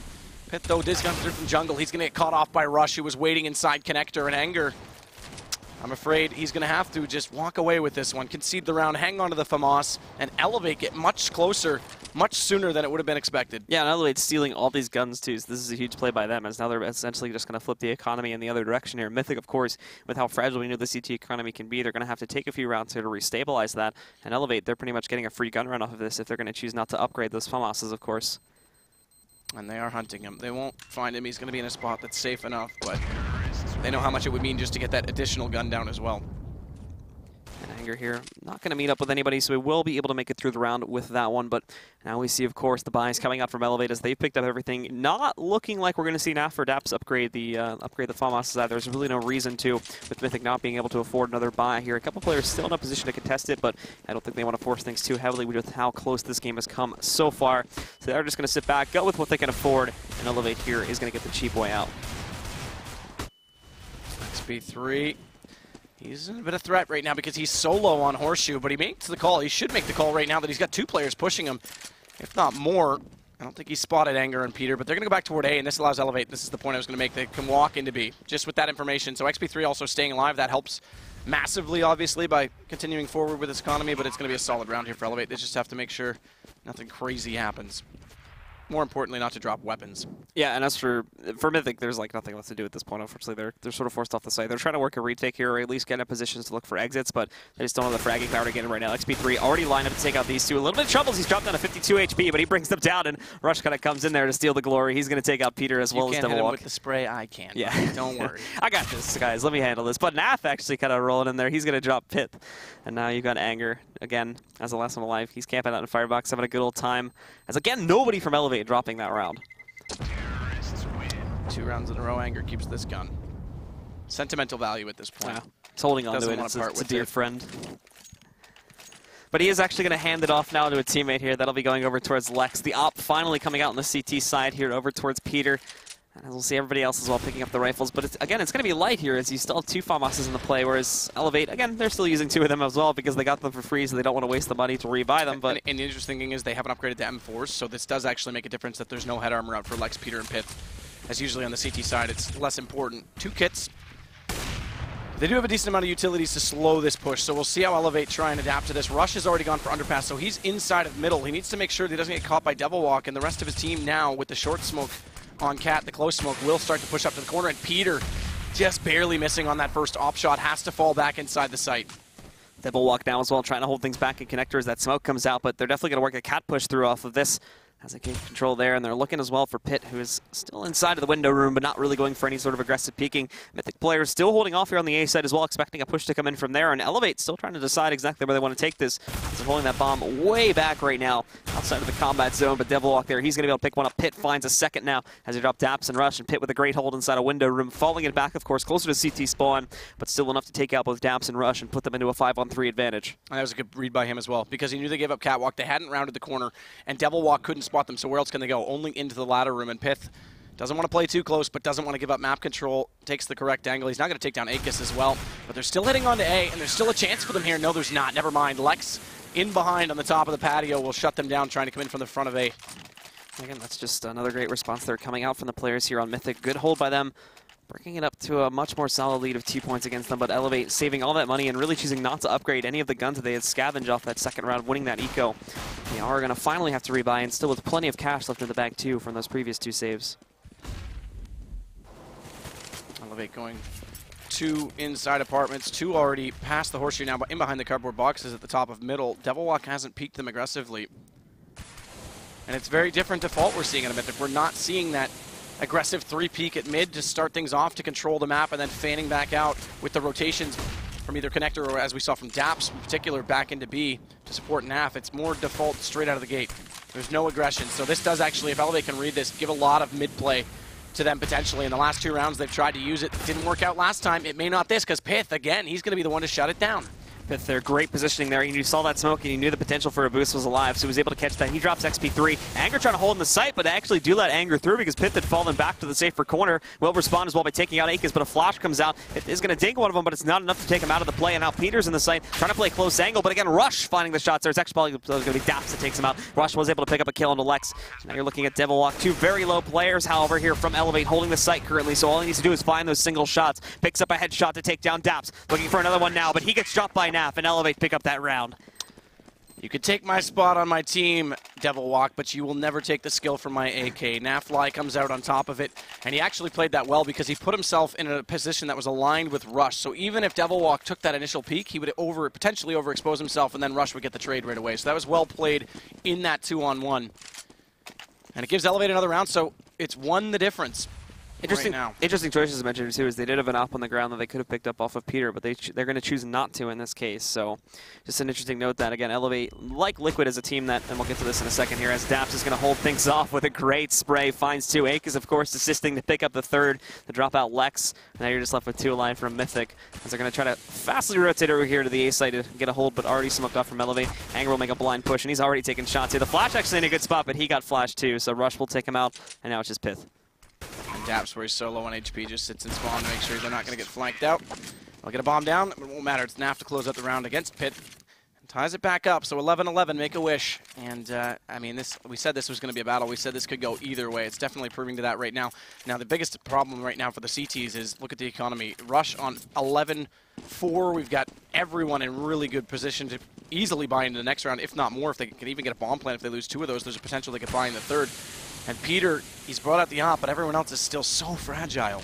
Pith, though, discounted from jungle. He's going to get caught off by Rush, who was waiting inside connector, and Anger, I'm afraid he's going to have to just walk away with this one, concede the round, hang on to the FAMAS, and eLevate, get much closer, much sooner than it would have been expected. Yeah, and eLevate's stealing all these guns too, so this is a huge play by them, as now they're essentially just going to flip the economy in the other direction here. Mythic, of course, with how fragile we know the CT economy can be, they're going to have to take a few rounds here to restabilize that, and eLevate, they're pretty much getting a free gun run off of this if they're going to choose not to upgrade those FAMASs, of course. And they are hunting him. They won't find him. He's going to be in a spot that's safe enough, but they know how much it would mean just to get that additional gun down as well. And Anger here, not going to meet up with anybody, so we will be able to make it through the round with that one. But now we see, of course, the buys coming out from eLevate as they've picked up everything. Not looking like we're going to see NAF or DAPS upgrade the FAMAS. There's really no reason to, with Mythic not being able to afford another buy here. A couple players still in a position to contest it, but I don't think they want to force things too heavily with how close this game has come so far. So they're just going to sit back, go with what they can afford, and eLevate here is going to get the cheap way out. XP3. He's in a bit of threat right now because he's solo on Horseshoe, but he makes the call. He should make the call right now that he's got two players pushing him, if not more. I don't think he spotted Anger and Peter, but they're going to go back toward A, and this allows eLevate. This is the point I was going to make. They can walk into B just with that information. So XP3 also staying alive. That helps massively, obviously, by continuing forward with this economy, but it's going to be a solid round here for eLevate. They just have to make sure nothing crazy happens. More importantly, not to drop weapons. Yeah, and as for Mythic, there's like nothing left to do at this point. Unfortunately, they're sort of forced off the site. They're trying to work a retake here, or at least get in positions to look for exits, but they just don't have the fragging power to get in right now. XP3 already lined up to take out these two. A little bit of trouble. He's dropped down to 52 HP, but he brings them down, and Rush kind of comes in there to steal the glory. He's going to take out Peter as well as Devil You can't hit him Walk. with the spray. I can. Yeah, Don't worry. I got this, guys. Let me handle this. But Nath actually kind of rolling in there. He's going to drop Pith, and now you've got Anger again as the last one alive. He's camping out in Firebox, having a good old time. As again, nobody from eLevate dropping that round. 2 rounds in a row, Anger keeps this gun. Sentimental value at this point. Wow. He's holding on to it. It's a dear friend. But he is actually going to hand it off now to a teammate here. That'll be going over towards Lex. The op finally coming out on the CT side here over towards Peter. And we'll see everybody else as well picking up the rifles. But again, it's going to be light here as you still have 2 FAMASs in the play, whereas eLevate, again, they're still using 2 of them as well because they got them for free, so they don't want to waste the money to rebuy them. But and the interesting thing is they haven't upgraded to M4s, so this does actually make a difference that there's no head armor out for Lex, Peter, and Pith. As usually on the CT side, it's less important. 2 kits. They do have a decent amount of utilities to slow this push, so we'll see how eLevate try and adapt to this. Rush has already gone for underpass, so he's inside of middle. He needs to make sure that he doesn't get caught by Devil Walk, and the rest of his team now with the short smoke on Cat, the close smoke will start to push up to the corner, and Peter just barely missing on that first op shot, has to fall back inside the site. Devil Walk down as well, trying to hold things back in connector as that smoke comes out, but they're definitely going to work a Cat push through off of this. Has a game control there, and they're looking as well for Pit, who is still inside of the window room, but not really going for any sort of aggressive peeking. Mythic players still holding off here on the A side as well, expecting a push to come in from there, and eLevate still trying to decide exactly where they want to take this. They're holding that bomb way back right now, outside of the combat zone, but Devil Walk there, he's going to be able to pick one up. Pit finds a second now as he drops Daps and Rush, and Pit with a great hold inside a window room, falling it back, of course, closer to CT spawn, but still enough to take out both Daps and Rush and put them into a 5-on-3 advantage. And that was a good read by him as well, because he knew they gave up Catwalk, they hadn't rounded the corner, and Devil Walk couldn't spot them, so where else can they go? Only into the ladder room, and Pith doesn't want to play too close, but doesn't want to give up map control, takes the correct angle. He's not going to take down Akis as well, but they're still hitting onto A, and there's still a chance for them here. No, there's not. Never mind. Lex in behind on the top of the patio will shut them down, trying to come in from the front of A. Again, that's just another great response there coming out from the players here on Mythic. Good hold by them, bringing it up to a much more solid lead of 2 points against them, but eLevate saving all that money and really choosing not to upgrade any of the guns that they had scavenged off that second round, winning that eco. They are going to finally have to rebuy, and still with plenty of cash left in the bag too from those previous 2 saves. eLevate going 2 inside apartments, 2 already past the Horseshoe now, but in behind the cardboard boxes at the top of middle. Devil Walk hasn't peeked them aggressively. And it's very different default we're seeing in a Mythic. We're not seeing that aggressive 3-peek at mid to start things off to control the map and then fanning back out with the rotations from either connector or, as we saw from Daps in particular, back into B to support NAF. It's more default straight out of the gate. There's no aggression. So this does actually, if eLevate can read this, give a lot of mid play to them potentially. In the last 2 rounds they've tried to use it. Didn't work out last time. It may not this, because Pith, again, he's going to be the one to shut it down. Pith there, great positioning there. You saw that smoke and you knew the potential for a boost was alive, so he was able to catch that. He drops XP3. Anger trying to hold in the site, but they actually do let Anger through because Pith had fallen back to the safer corner. Will respond as well by taking out Akis, but a flash comes out. It is going to ding one of them, but it's not enough to take him out of the play. And now Peter's in the site, trying to play close angle, but again, Rush finding the shots there. It's actually probably going to be Daps that takes him out. Rush was able to pick up a kill into Lex. Now you're looking at Devilwalk, two very low players, however, here from eLevate holding the site currently, so all he needs to do is find those single shots. Picks up a headshot to take down Daps. Looking for another one now, but he gets dropped by Naf, and eLevate pick up that round. You could take my spot on my team, Devilwalk, but you will never take the skill from my AK. Nafly comes out on top of it, and he actually played that well because he put himself in a position that was aligned with Rush. So even if Devilwalk took that initial peek, he would potentially overexpose himself, and then Rush would get the trade right away. So that was well played in that 2-on-1. And it gives eLevate another round, so it's won the difference. Interesting choices mentioned too is they did have an op on the ground that they could have picked up off of Peter, but they're going to choose not to in this case. So just an interesting note that, again, eLevate, like Liquid, is a team that, and we'll get to this in a second here, as Daps is going to hold things off with a great spray. Finds two. Akis, of course, assisting to pick up the third, to drop out Lex. And now you're just left with two alive from Mythic, as they're going to try to fastly rotate over here to the A side to get a hold, but already smoked off from eLevate. Anger will make a blind push, and he's already taken shots here. The flash actually in a good spot, but he got flashed too, so Rush will take him out, and now it's just Pith. And Daps, where he's so low on HP, just sits in spawn to make sure they're not going to get flanked out. I'll get a bomb down. It won't matter. It's Naf to close out the round against Pit. And ties it back up. So 11-11, make a wish. And, I mean, we said this was going to be a battle. We said this could go either way. It's definitely proving to that right now. Now, the biggest problem right now for the CTs is, look at the economy. Rush on 11-4. We've got everyone in really good position to easily buy into the next round, if not more. If they can even get a bomb plant, if they lose two of those, there's a potential they could buy in the third. And Peter, he's brought out the op, but everyone else is still so fragile.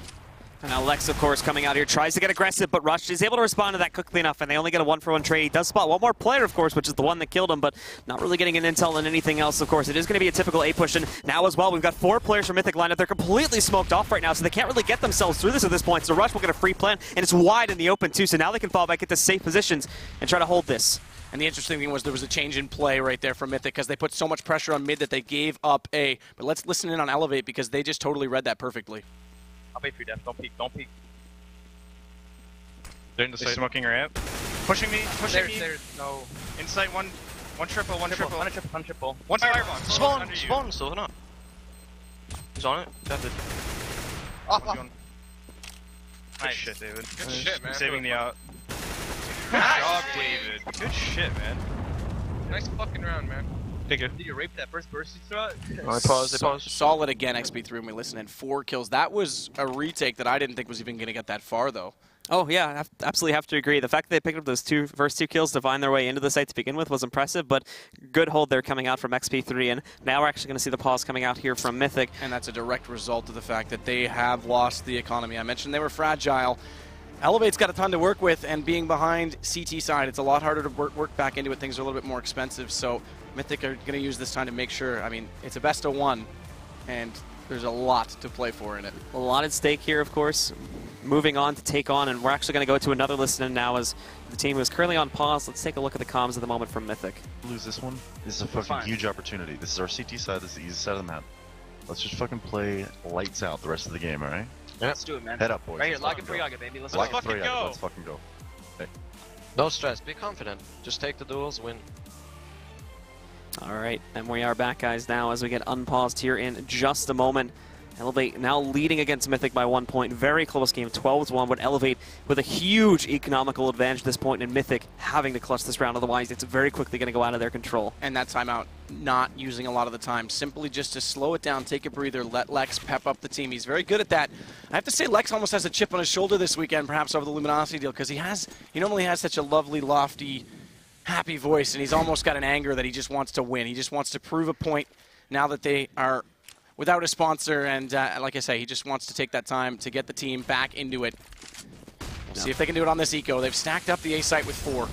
And now Lex, of course, coming out here, tries to get aggressive, but Rush is able to respond to that quickly enough, and they only get a 1-for-1 trade. He does spot one more player, of course, which is the one that killed him, but not really getting an intel on anything else, of course. It is going to be a typical A push, and now as well, we've got 4 players from Mythic lined up. They're completely smoked off right now, so they can't really get themselves through this at this point. So Rush will get a free plant, and it's wide in the open, too, so now they can fall back, get to safe positions, and try to hold this. And the interesting thing was there was a change in play right there from Mythic because they put so much pressure on mid that they gave up A. But let's listen in on eLevate because they just totally read that perfectly. I'll wait for you, Def. Don't peek. Don't peek. They're in the side. Smoking ramp. Pushing me. Pushing me. There's no... Inside one triple. One triple. One triple. One firebox. Spawn, still or not? He's on it. Dead. Good Nice. shit, David. Good shit, man. Saving the out. Good job, David. Good shit, man. Nice fucking round, man. Thank you. Did you rape that first burst you threw out? I pause. Solid again, XP3 when we listen in. 4 kills. That was a retake that I didn't think was even going to get that far, though. Oh, yeah, I absolutely have to agree. The fact that they picked up those first two kills to find their way into the site to begin with was impressive, but good hold there coming out from XP3, and now we're actually going to see the pause coming out here from Mythic. And that's a direct result of the fact that they have lost the economy. I mentioned they were fragile. eLevate's got a ton to work with, and being behind CT side, it's a lot harder to work back into it. Things are a little bit more expensive, so Mythic are going to use this time to make sure. I mean, it's a best of 1, and there's a lot to play for in it. A lot at stake here, of course. Moving on to take on, and we're actually going to go to another listen now as the team is currently on pause. Let's take a look at the comms at the moment from Mythic. Lose this one. This is a fucking huge opportunity. This is our CT side. This is the easy side of the map. Let's just fucking play lights out the rest of the game, alright? Yeah. Let's do it, man. Head up, boys. Right here, Let's lock fucking it for go. Yaga, baby. Let's Lock go. it for Yaga. Let's fucking go. No stress. Be confident. Just take the duels. Win. All right, and we are back, guys, now as we get unpaused here in just a moment. eLevate now leading against Mythic by 1 point. Very close game, 12-1, but eLevate with a huge economical advantage at this point, and Mythic having to clutch this round. Otherwise, it's very quickly going to go out of their control. And that timeout, not using a lot of the time. Simply just to slow it down, take a breather, let Lex pep up the team. He's very good at that. I have to say, Lex almost has a chip on his shoulder this weekend, perhaps over the Luminosity deal, because he normally has such a lovely, lofty, happy voice, and he's almost got an anger that he just wants to win. He just wants to prove a point now that they are without a sponsor, and like I say, he just wants to take that time to get the team back into it. We'll see if they can do it on this eco. They've stacked up the A site with 4.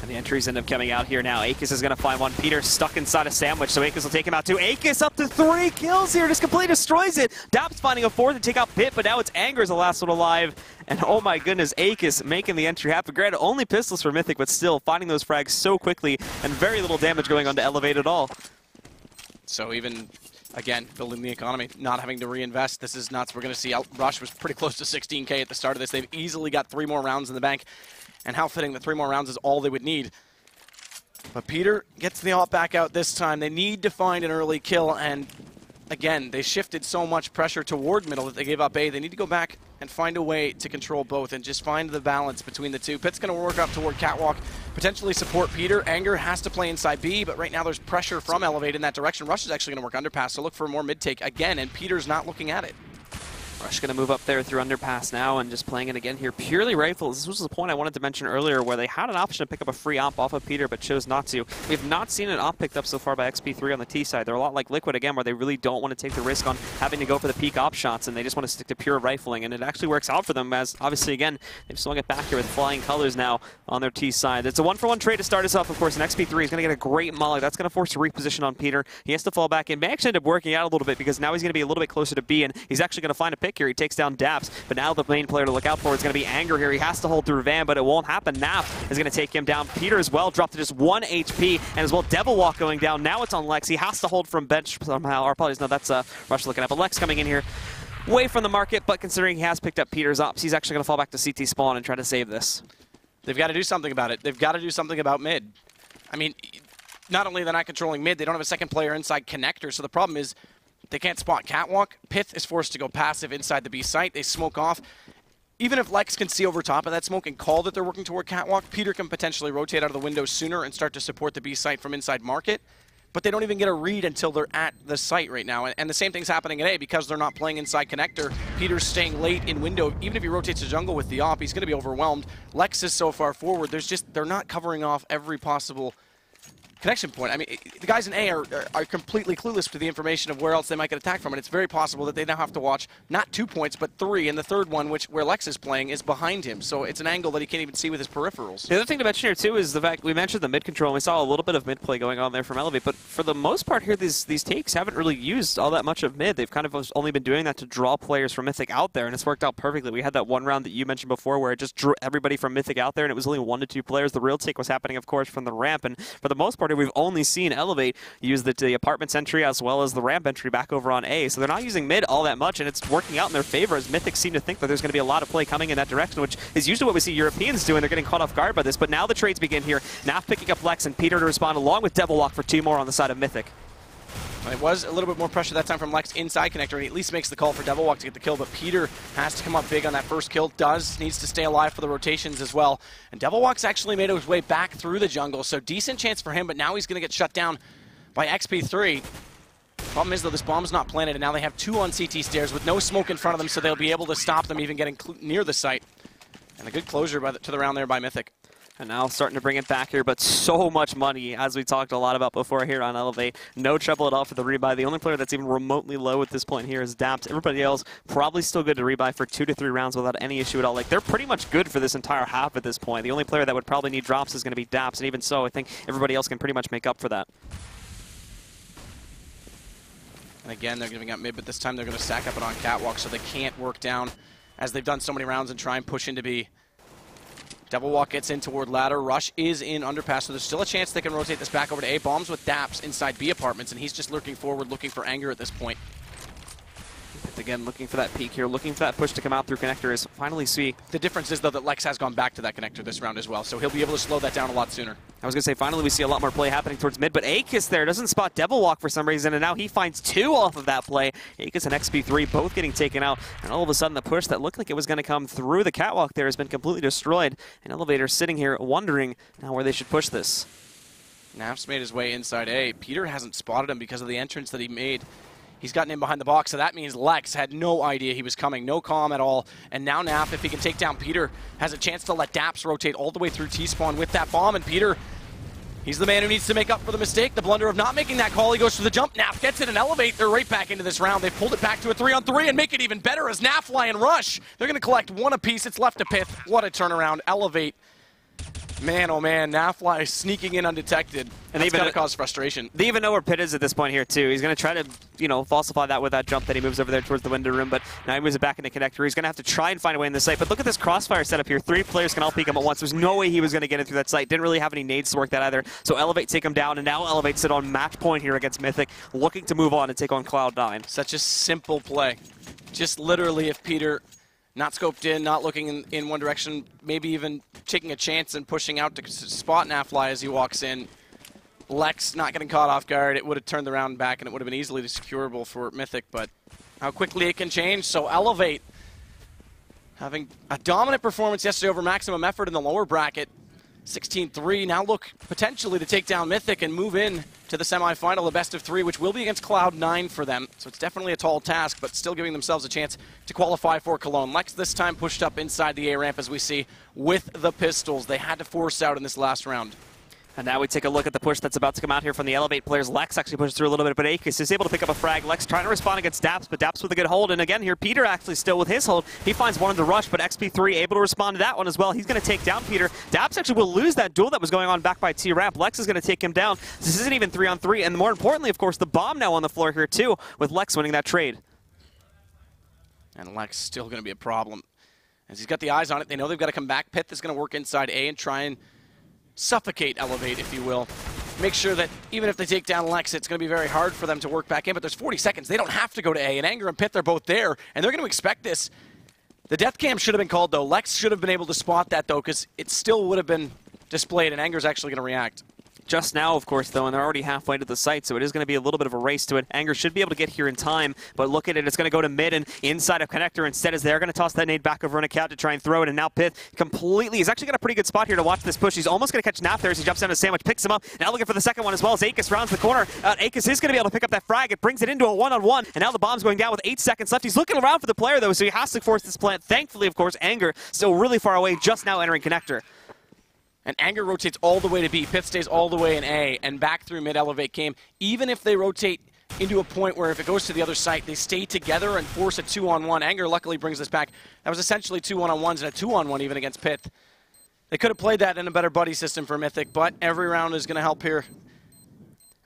And the entries end up coming out here now. Akis is going to find one. Peter stuck inside a sandwich, so Akis will take him out too. Akis up to 3 kills here, just completely destroys it. Daps finding a 4th to take out Pit, but now it's Anger's the last one alive. And oh my goodness, Akis making the entry happen. Granted, only pistols for Mythic, but still finding those frags so quickly and very little damage going on to eLevate at all. So even again, building the economy, not having to reinvest. This is nuts. We're going to see Rush was pretty close to 16K at the start of this. They've easily got 3 more rounds in the bank, and how fitting that 3 more rounds is all they would need. But Peter gets the AWP back out this time. They need to find an early kill, and again, they shifted so much pressure toward middle that they gave up A. They need to go back and find a way to control both and just find the balance between the two. Pitt's going to work up toward Catwalk, potentially support Peter. Anger has to play inside B, but right now there's pressure from eLevate in that direction. Rush is actually going to work underpass, so look for more mid-take again, and Peter's not looking at it. Rush going to move up there through underpass now and just playing it again here. Purely rifles. This was the point I wanted to mention earlier where they had an option to pick up a free op off of Peter but chose not to. We've not seen an op picked up so far by XP3 on the T side. They're a lot like Liquid again where they really don't want to take the risk on having to go for the peak op shots and they just want to stick to pure rifling, and it actually works out for them as obviously again they've swung it back here with flying colors now on their T side. It's a 1-for-1 trade to start us off, of course, and XP3 is going to get a great molly. That's going to force a reposition on Peter. He has to fall back in. May actually end up working out a little bit because now he's going to be a little bit closer to B and he's actually going to find a pick here. He takes down Daps, but now the main player to look out for is going to be Anger here. He has to hold through Van, but it won't happen. Naf is going to take him down. Peter as well dropped to just 1 HP, and as well Devilwalk going down. Now it's on Lex. He has to hold from bench somehow. Or apologies, no, that's Rush looking at. But Lex coming in here away from the market, but considering he has picked up Peter's ops, he's actually going to fall back to CT spawn and try to save this. They've got to do something about it. They've got to do something about mid. I mean, not only are they not controlling mid, they don't have a second player inside connector, so the problem is they can't spot Catwalk. Pith is forced to go passive inside the B site. They smoke off. Even if Lex can see over top of that smoke and call that they're working toward Catwalk, Peter can potentially rotate out of the window sooner and start to support the B site from inside market. But they don't even get a read until they're at the site right now. And the same thing's happening at A because they're not playing inside connector. Peter's staying late in window. Even if he rotates to jungle with the op, he's going to be overwhelmed. Lex is so far forward. They're not covering off every possible connection point. I mean, the guys in A are completely clueless to the information of where else they might get attacked from, and it's very possible that they now have to watch not 2 points, but 3, and the third one, where Lex is playing, is behind him, so it's an angle that he can't even see with his peripherals. The other thing to mention here, too, is the fact we mentioned the mid control, and we saw a little bit of mid play going on there from eLevate, but for the most part here, these takes haven't really used all that much of mid. They've kind of only been doing that to draw players from Mythic out there, and it's worked out perfectly. We had that one round that you mentioned before where it just drew everybody from Mythic out there, and it was only 1 to 2 players. The real take was happening, of course, from the ramp, and for the most part here, we've only seen eLevate use the apartments entry as well as the ramp entry back over on A, so they're not using mid all that much, and it's working out in their favor as Mythic seem to think that there's going to be a lot of play coming in that direction, which is usually what we see Europeans do, and they're getting caught off guard by this. But now the trades begin here. Naf picking up Lex and Peter to respond along with Devilwalk for 2 more on the side of Mythic. It was a little bit more pressure that time from Lex inside connector, and he at least makes the call for Devilwalk to get the kill, but Peter has to come up big on that first kill. Needs to stay alive for the rotations as well. And Devilwalk's actually made his way back through the jungle, so decent chance for him, but now he's going to get shut down by XP3. Problem is, though, this bomb's not planted, and now they have 2 on CT stairs with no smoke in front of them, so they'll be able to stop them even getting near the site. And a good closure to the round there by Mythic. And now starting to bring it back here, but so much money, as we talked a lot about before here on eLevate. No trouble at all for the rebuy. The only player that's even remotely low at this point here is Daps. Everybody else probably still good to rebuy for 2 to 3 rounds without any issue at all. Like, they're pretty much good for this entire half at this point. The only player that would probably need drops is going to be Daps, and even so, I think everybody else can pretty much make up for that. And again, they're giving up mid, but this time they're going to stack up it on Catwalk, so they can't work down as they've done so many rounds and try and push into B. Devilwalk gets in toward ladder. Rush is in underpass, so there's still a chance they can rotate this back over to A. Bombs with Daps inside B apartments, and he's just lurking forward, looking for Anger at this point. Again, looking for that peak here, looking for that push to come out through connector is finally see. The difference is, though, that Lex has gone back to that connector this round as well, so he'll be able to slow that down a lot sooner. I was going to say, finally we see a lot more play happening towards mid, but Akis there doesn't spot Devilwalk for some reason, and now he finds 2 off of that play. Akis and XP3 both getting taken out, and all of a sudden the push that looked like it was going to come through the catwalk there has been completely destroyed, and Elevator sitting here wondering now where they should push this. Naf's made his way inside A. Peter hasn't spotted him because of the entrance that he made. He's gotten in behind the box, so that means Lex had no idea he was coming, no comm at all. And now Naf, if he can take down Peter, has a chance to let Daps rotate all the way through T-spawn with that bomb. And Peter, he's the man who needs to make up for the mistake, the blunder of not making that call. He goes for the jump. Naf gets it and eLevate. They're right back into this round. They've pulled it back to a 3-on-3 and make it even better as Naf fly and Rush. They're going to collect 1 apiece. It's left to Pith. What a turnaround. eLevate Man, oh man, Nafly is sneaking in undetected. And that's going to cause frustration. They even know where Pitt is at this point here, too. He's going to try to, you know, falsify that with that jump that he moves over there towards the window room, but now he moves it back into connector. He's going to have to try and find a way in the site. But look at this crossfire setup here. 3 players can all peek him at once. There's no way he was going to get in through that site. Didn't really have any nades to work that either. So eLevate take him down, and now eLevate sit on match point here against Mythic, looking to move on and take on Cloud9. Such a simple play. Just literally if Peter not scoped in, not looking in one direction, maybe even taking a chance and pushing out to spot Nafly as he walks in. Lex not getting caught off guard, it would have turned the round back and it would have been easily securable for Mythic, but how quickly it can change. So eLevate having a dominant performance yesterday over maximum effort in the lower bracket. 16-3, now look potentially to take down Mythic and move in to the semifinal, the best of 3, which will be against Cloud9 for them. So it's definitely a tall task, but still giving themselves a chance to qualify for Cologne. Lex this time pushed up inside the A ramp, as we see, with the pistols. They had to force out in this last round. And now we take a look at the push that's about to come out here from the eLevate players. Lex actually pushes through a little bit, but Akis is able to pick up a frag. Lex trying to respond against Daps, but Daps with a good hold. And again here, Peter actually still with his hold. He finds one in the rush, but XP3 able to respond to that one as well. He's going to take down Peter. Daps actually will lose that duel that was going on back by T-Ramp. Lex is going to take him down. This isn't even 3-on-3, and more importantly, of course, the bomb now on the floor here too, with Lex winning that trade. And Lex still going to be a problem. As he's got the eyes on it, they know they've got to come back. Pith is going to work inside A and try and suffocate eLevate, if you will. Make sure that even if they take down Lex, it's going to be very hard for them to work back in, but there's 40 seconds. They don't have to go to A, and Anger and Pith are both there, and they're going to expect this. The death cam should have been called, though. Lex should have been able to spot that, though, because it still would have been displayed, and Anger's actually going to react. Just now, of course, though, and they're already halfway to the site, so it is going to be a little bit of a race to it. Anger should be able to get here in time, but look at it. It's going to go to mid and inside of connector instead, as they're going to toss that nade back over on a cat to try and throw it, and now Pith completely, he's actually got a pretty good spot here to watch this push. He's almost going to catch Naf there as he jumps down to Sandwich, picks him up, now looking for the second one as well as Akis rounds the corner. Akis is going to be able to pick up that frag. It brings it into a one-on-one, and now the bomb's going down with 8 seconds left. He's looking around for the player, though, so he has to force this plant. Thankfully, of course, Anger still really far away, just now entering connector. And Anger rotates all the way to B. Pith stays all the way in A, and back through mid eLevate came. Even if they rotate into a point where if it goes to the other site, they stay together and force a 2-on-1. Anger luckily brings this back. That was essentially 2 1-on-1s and a 2-on-1 even against Pith. They could have played that in a better buddy system for Mythic, but every round is going to help here.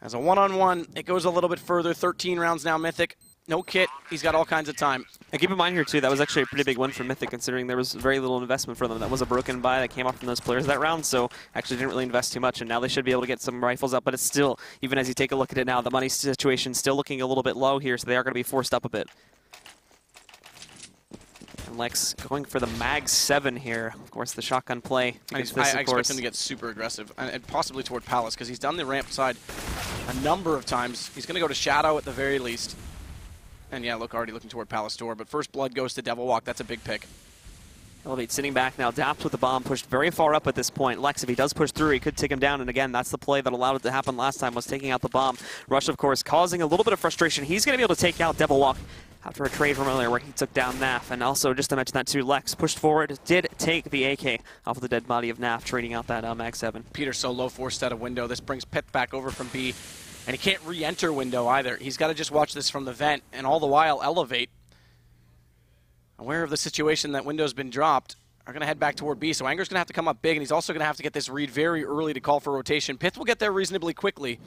As a 1-on-1, it goes a little bit further. 13 rounds now, Mythic. No kit. He's got all kinds of time. And keep in mind here, too, that was actually a pretty big win for Mythic, considering there was very little investment for them. That was a broken buy that came off from those players that round, so actually didn't really invest too much, and now they should be able to get some rifles up. But it's still, even as you take a look at it now, the money situation still looking a little bit low here, so they are going to be forced up a bit. And Lex going for the Mag 7 here. Of course, the shotgun play. I expect him to get super aggressive, and possibly toward Palace, because he's done the ramp side a number of times. He's going to go to Shadow at the very least. And yeah, look, already looking toward Palace door, but first blood goes to Devil Walk. That's a big pick. eLevate sitting back now. Daps with the bomb pushed very far up at this point. Lex, if he does push through, he could take him down. And again, that's the play that allowed it to happen last time, was taking out the bomb. Rush, of course, causing a little bit of frustration. He's going to be able to take out Devil Walk after a trade from earlier where he took down Naf. And also, just to mention that too, Lex pushed forward, did take the AK off of the dead body of Naf, trading out that Mag 7. Peter so low forced out of window. This brings Pith back over from B. And he can't re-enter window either. He's got to just watch this from the vent. And all the while, eLevate, aware of the situation that window's been dropped, are going to head back toward B. So Anger's going to have to come up big, and he's also going to have to get this read very early to call for rotation. Pith will get there reasonably quickly.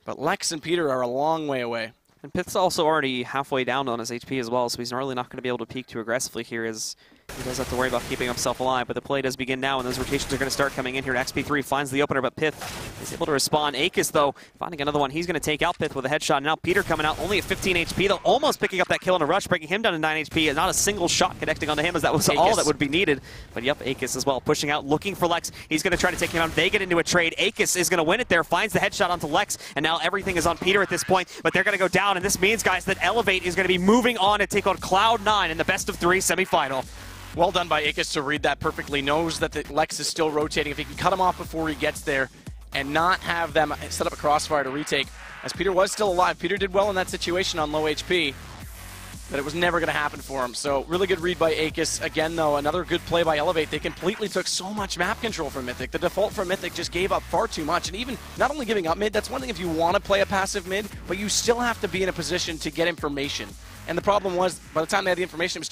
But Lex and Peter are a long way away. And Pith's also already halfway down on his HP as well, so he's really not going to be able to peek too aggressively here, as he does have to worry about keeping himself alive. But the play does begin now, and those rotations are going to start coming in here. XP3 finds the opener, but Pith is able to respond. Akis, though, finding another one. He's going to take out Pith with a headshot. And now Peter coming out only at 15 HP, though, almost picking up that kill in a rush, breaking him down to 9 HP, and not a single shot connecting onto him, as that was all that would be needed. But yep, Akis as well, pushing out, looking for Lex. He's going to try to take him out. They get into a trade. Akis is going to win it there, finds the headshot onto Lex, and now everything is on Peter at this point, but they're going to go down, and this means, guys, that eLevate is going to be moving on to take on Cloud9 in the best of 3 semifinal. Well done by Akis to read that perfectly. Knows that the Lex is still rotating. If he can cut him off before he gets there and not have them set up a crossfire to retake. As Peter was still alive. Peter did well in that situation on low HP, but it was never going to happen for him. So really good read by Akis. Again, though, another good play by eLevate. They completely took so much map control from Mythic. The default for Mythic just gave up far too much. And even not only giving up mid, that's one thing if you want to play a passive mid, but you still have to be in a position to get information. And the problem was, by the time they had the information, it was